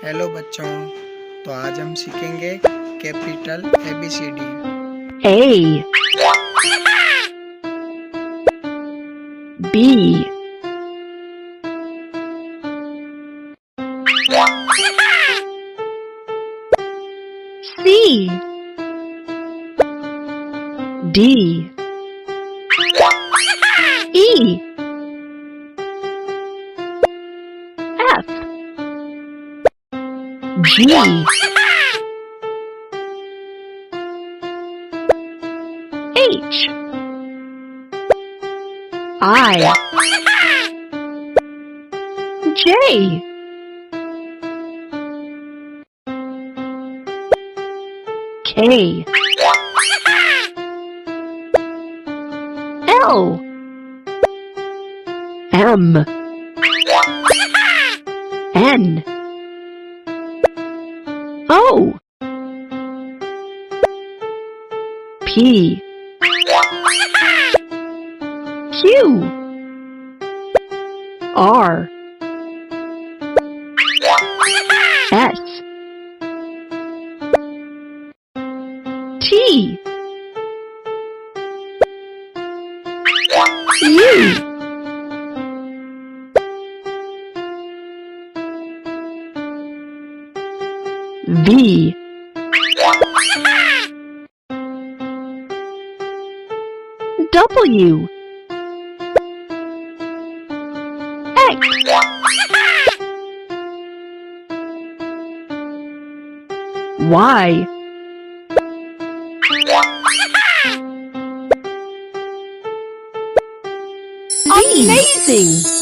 Hello बच्चों, तो आज हम सीखेंगे capital ABCD। A B C D E F G H I J K L M N O P Q R S T U V W X Y Amazing!